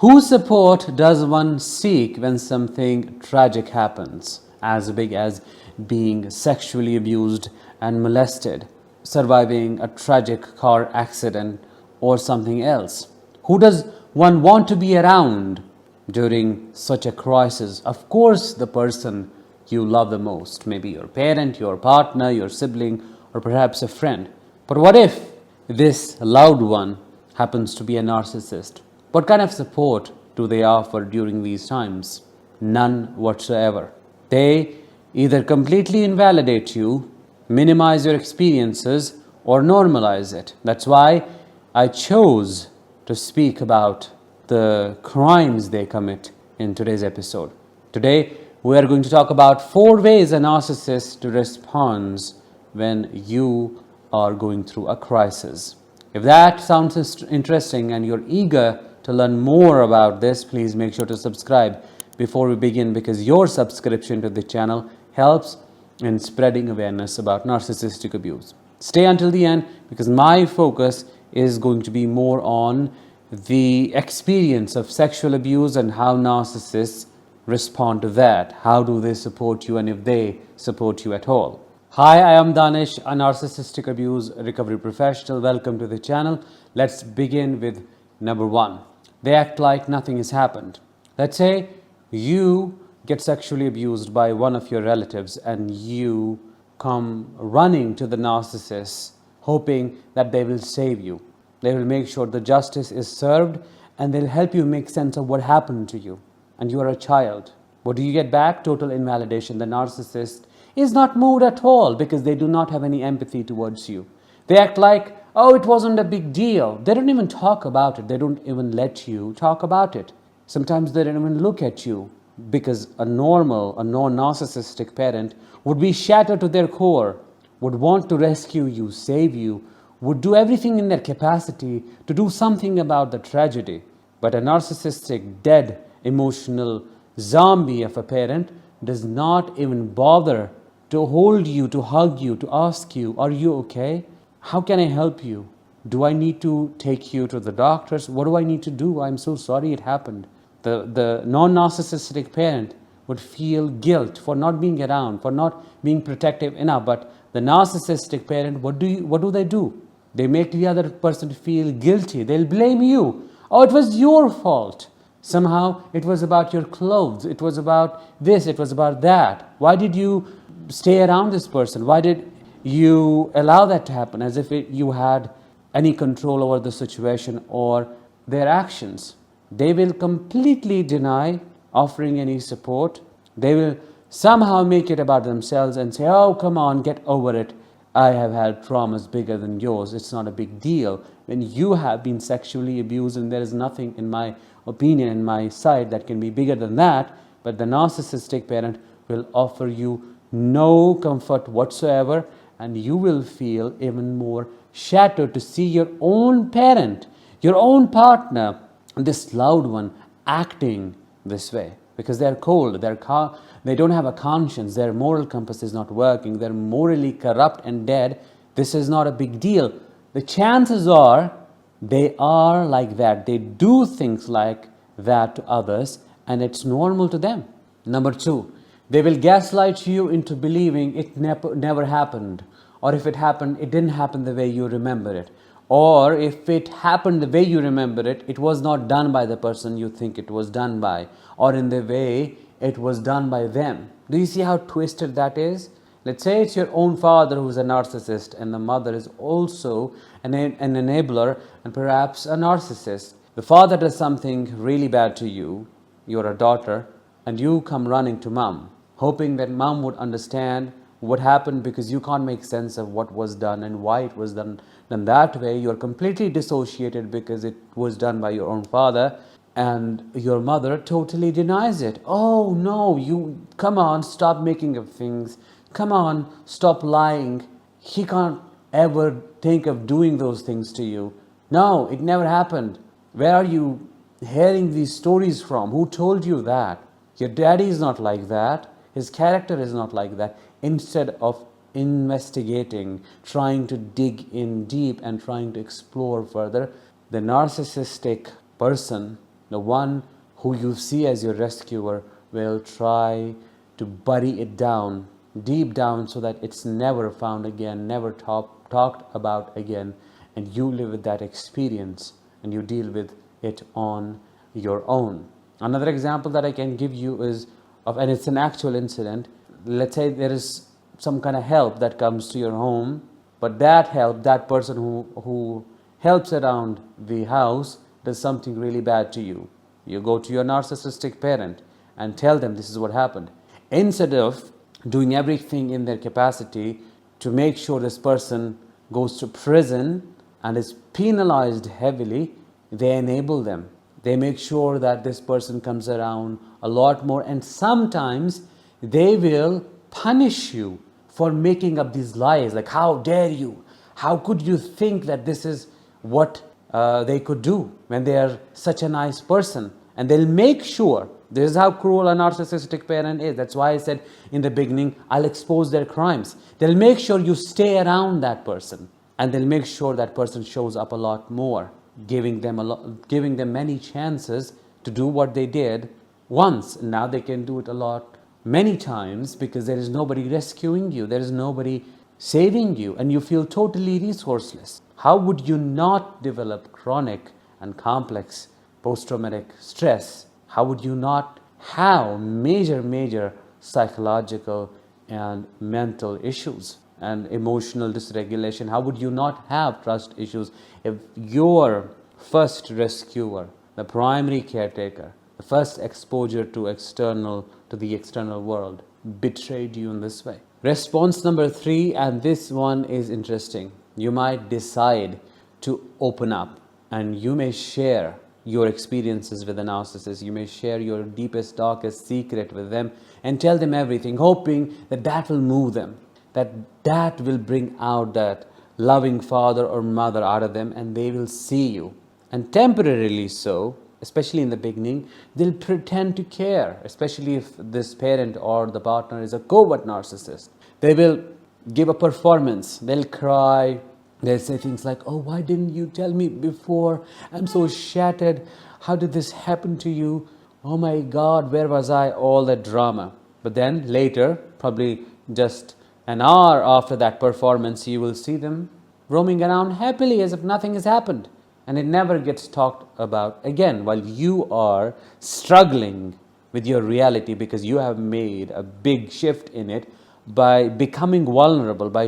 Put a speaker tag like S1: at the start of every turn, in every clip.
S1: Whose support does one seek when something tragic happens, as big as being sexually abused and molested, surviving a tragic car accident, or something else? Who does one want to be around during such a crisis? Of course, the person you love the most, maybe your parent, your partner, your sibling, or perhaps a friend. But what if this loved one happens to be a narcissist? What kind of support do they offer during these times? None whatsoever. They either completely invalidate you, minimize your experiences, or normalize it. That's why I chose to speak about the crimes they commit in today's episode. Today, we are going to talk about 4 ways a narcissist responds when you are going through a crisis. If that sounds interesting and you're eager to learn more about this, please make sure to subscribe before we begin, because your subscription to the channel helps in spreading awareness about narcissistic abuse. Stay until the end, because my focus is going to be more on the experience of sexual abuse and how narcissists respond to that. How do they support you, and if they support you at all? Hi, I am Danish, a narcissistic abuse recovery professional. Welcome to the channel. Let's begin with number 1. They act like nothing has happened. Let's say you get sexually abused by one of your relatives and you come running to the narcissist hoping that they will save you. They will make sure the justice is served and they'll help you make sense of what happened to you. And you are a child. What do you get back? Total invalidation. The narcissist is not moved at all because they do not have any empathy towards you. They act like, oh, it wasn't a big deal. They don't even talk about it. They don't even let you talk about it. Sometimes they don't even look at you, because a non-narcissistic parent would be shattered to their core, would want to rescue you, save you, would do everything in their capacity to do something about the tragedy. But a narcissistic, dead, emotional zombie of a parent does not even bother to hold you, to hug you, to ask you, are you okay? How can I help you? Do I need to take you to the doctors? What do I need to do? I'm so sorry it happened. The non-narcissistic parent would feel guilt for not being around, for not being protective enough. But the narcissistic parent, what do they do? They make the other person feel guilty. They'll blame you. Oh, it was your fault. Somehow it was about your clothes. It was about this. It was about that. Why did you stay around this person? Why did you allow that to happen? As if you had any control over the situation or their actions. They will completely deny offering any support. They will somehow make it about themselves and say, oh, come on, get over it. I have had traumas bigger than yours. It's not a big deal. When you have been sexually abused, and there is nothing, in my opinion, in my sight, that can be bigger than that. But the narcissistic parent will offer you no comfort whatsoever, and you will feel even more shattered to see your own parent, your own partner, this loved one, acting this way, because they're cold, they don't have a conscience, their moral compass is not working, they're morally corrupt and dead. This is not a big deal. The chances are they are like that. They do things like that to others, and it's normal to them. Number 2, they will gaslight you into believing it never happened, or if it happened, it didn't happen the way you remember it. Or if it happened the way you remember it, it was not done by the person you think it was done by, or in the way it was done by them. Do you see how twisted that is? Let's say it's your own father who's a narcissist, and the mother is also an enabler and perhaps a narcissist. The father does something really bad to you, you're a daughter, and you come running to mom, hoping that mom would understand what happened, because you can't make sense of what was done and why it was done that way. You're completely dissociated because it was done by your own father, and your mother totally denies it. Oh no, you come on, stop making up things. Come on, stop lying. He can't ever think of doing those things to you. No, it never happened. Where are you hearing these stories from? Who told you that? Your daddy is not like that. His character is not like that. Instead of investigating, trying to dig in deep and trying to explore further, the narcissistic person The one who you see as your rescuer will try to bury it down, deep down, so that it's never found again, never talked about again, and you live with that experience and you deal with it on your own. Another example that I can give you is and it's an actual incident. Let's say there is some kind of help that comes to your home, but that help, that person who helps around the house, does something really bad to you. You go to your narcissistic parent and tell them this is what happened. Instead of doing everything in their capacity to make sure this person goes to prison and is penalized heavily, they enable them. They make sure that this person comes around a lot more, and sometimes they will punish you for making up these lies, like, how dare you, how could you think that this is what they could do when they are such a nice person. And they'll make sure, this is how cruel a narcissistic parent is. That's why I said in the beginning, I'll expose their crimes. They'll make sure you stay around that person, and they'll make sure that person shows up a lot more, giving them many chances to do what they did once. And now they can do it a lot, many times, because there is nobody rescuing you, there is nobody saving you, and you feel totally resourceless. How would you not develop chronic and complex post-traumatic stress? How would you not have major psychological and mental issues and emotional dysregulation? How would you not have trust issues if your first rescuer, the primary caretaker, the first exposure to the external world, betrayed you in this way? Response number 3, and this one is interesting. You might decide to open up, and you may share your experiences with a narcissist. You may share your deepest, darkest secret with them and tell them everything, hoping that will move them, that will bring out that loving father or mother out of them, and they will see you. And temporarily so, especially in the beginning, they'll pretend to care, especially if this parent or the partner is a covert narcissist. They will give a performance, they'll cry, they'll say things like, oh, why didn't you tell me before? I'm so shattered. How did this happen to you? Oh my God, where was I? All that drama. But then later, probably just an hour after that performance, you will see them roaming around happily as if nothing has happened. And it never gets talked about again, while you are struggling with your reality because you have made a big shift in it by becoming vulnerable, by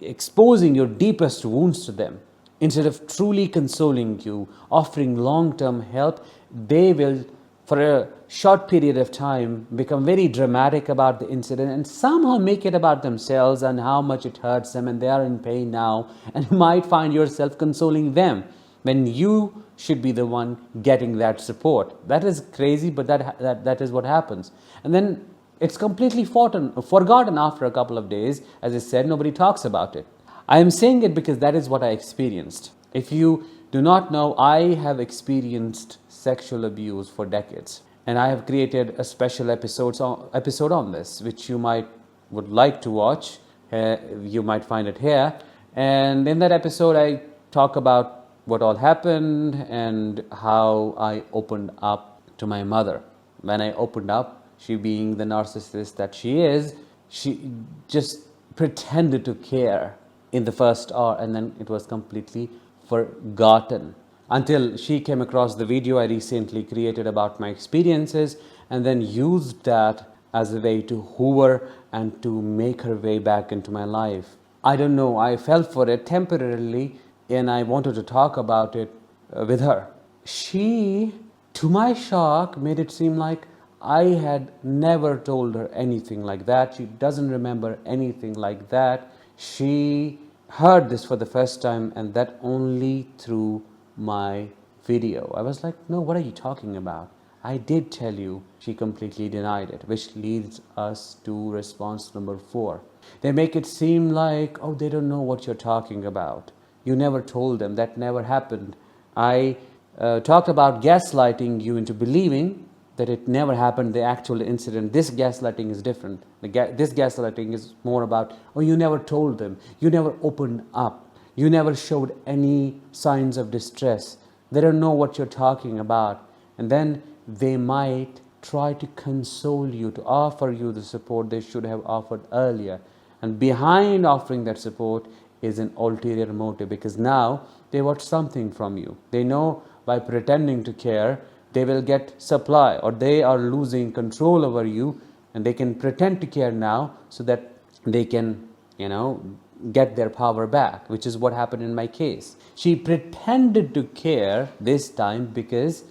S1: exposing your deepest wounds to them. Instead of truly consoling you, offering long-term help, they will, for a short period of time, become very dramatic about the incident and somehow make it about themselves and how much it hurts them, and they are in pain now, and you might find yourself consoling them when you should be the one getting that support. That is crazy, but that is what happens. And then it's completely forgotten after a couple of days. As I said, nobody talks about it. I am saying it because that is what I experienced. If you do not know, I have experienced sexual abuse for decades. And I have created a special episode on this, which you would like to watch. You might find it here. And in that episode, I talk about what all happened and how I opened up to my mother. When I opened up, she being the narcissist that she is, she just pretended to care in the first hour, and then it was completely forgotten until she came across the video I recently created about my experiences, and then used that as a way to hoover and to make her way back into my life. I don't know, I fell for it temporarily, and I wanted to talk about it with her. She, to my shock, made it seem like I had never told her anything like that. She doesn't remember anything like that. She heard this for the first time, and that only through my video. I was like, no, what are you talking about? I did tell you. She completely denied it, which leads us to response number 4. They make it seem like, oh, they don't know what you're talking about. You never told them. That never happened. I talked about gaslighting you into believing that it never happened, the actual incident. This gaslighting is different. This gaslighting is more about, oh, you never told them. You never opened up. You never showed any signs of distress. They don't know what you're talking about. And then they might try to console you, to offer you the support they should have offered earlier. And behind offering that support is an ulterior motive, because now they want something from you. They know by pretending to care, they will get supply, or they are losing control over you, and they can pretend to care now so that they can, get their power back, which is what happened in my case. She pretended to care this time because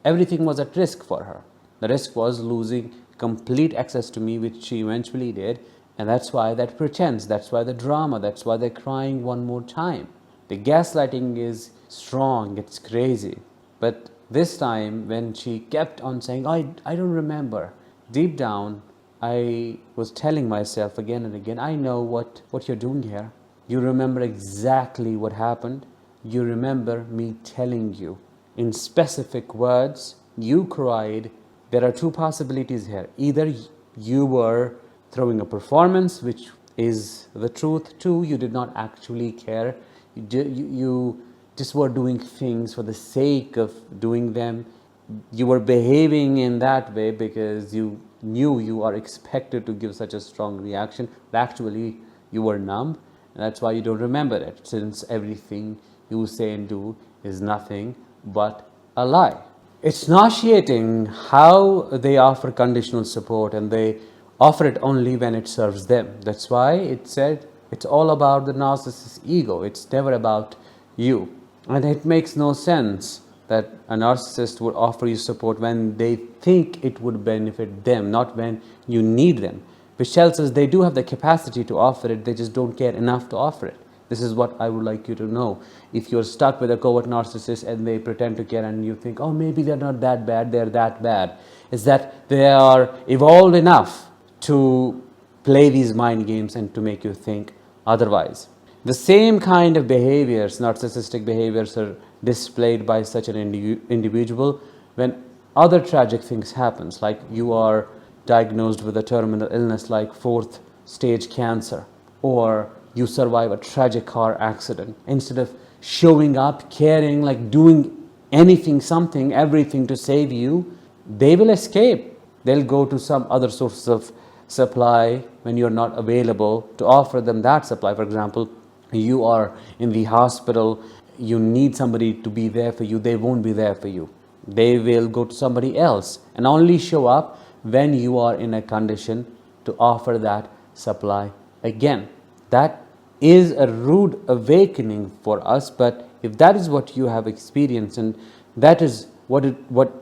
S1: everything was at risk for her. The risk was losing complete access to me, which she eventually did. And that's why that pretense, that's why the drama, that's why they're crying one more time. The gaslighting is strong, it's crazy. But this time, when she kept on saying, I don't remember, deep down, I was telling myself again and again, I know what you're doing here. You remember exactly what happened. You remember me telling you in specific words, you cried. There are two possibilities here. Either you were throwing a performance, which is the truth. Two, you did not actually care. You just were doing things for the sake of doing them. You were behaving in that way because you knew you are expected to give such a strong reaction, but actually you were numb, and that's why you don't remember it, since everything you say and do is nothing but a lie. It's nauseating how they offer conditional support, and they offer it only when it serves them. That's why it said it's all about the narcissist's ego. It's never about you. And it makes no sense that a narcissist would offer you support when they think it would benefit them, not when you need them. Which tells us they do have the capacity to offer it, they just don't care enough to offer it. This is what I would like you to know. If you're stuck with a covert narcissist and they pretend to care and you think, oh, maybe they're not that bad, they're that bad, is that they are evolved enough to play these mind games and to make you think otherwise. The same kind of behaviors, narcissistic behaviors, are displayed by such an individual when other tragic things happens, like you are diagnosed with a terminal illness like 4th stage cancer, or you survive a tragic car accident. Instead of showing up, caring, like doing anything, something, everything to save you, they will escape. They'll go to some other source of supply when you're not available to offer them that supply. For example, you are in the hospital, you need somebody to be there for you, they won't be there for you. They will go to somebody else and only show up when you are in a condition to offer that supply again. That is a rude awakening for us, but if that is what you have experienced and that is what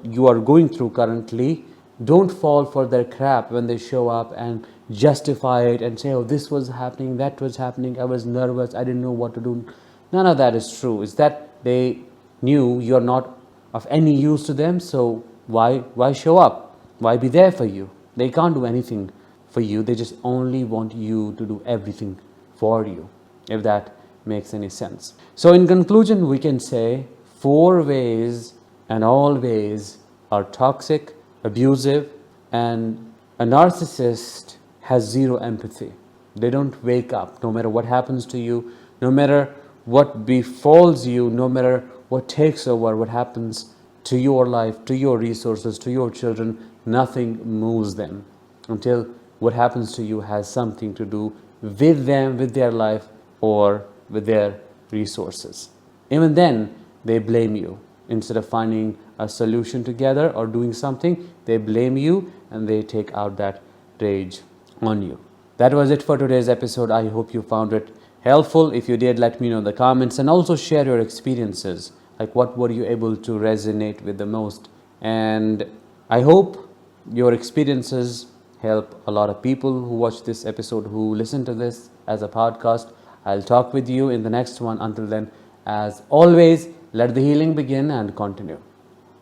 S1: you are going through currently, don't fall for their crap when they show up and justify it and say, oh, this was happening, that was happening, I was nervous, I didn't know what to do. None of that is true. It's that they knew you're not of any use to them, so why show up? Why be there for you? They can't do anything for you. They just only want you to do everything for you, if that makes any sense. So in conclusion, we can say 4 ways and all ways are toxic, abusive, and a narcissist has zero empathy. They don't wake up no matter what happens to you, no matter what befalls you, no matter what takes over, what happens to your life, to your resources, to your children. Nothing moves them until what happens to you has something to do with them, with their life, or with their resources. Even then, they blame you. Instead of finding a solution together or doing something, they blame you and they take out that rage on you. That was it for today's episode. I hope you found it helpful. If you did, let me know in the comments, and also share your experiences. Like, what were you able to resonate with the most? And I hope your experiences help a lot of people who watch this episode, who listen to this as a podcast. I'll talk with you in the next one. Until then, as always, let the healing begin and continue.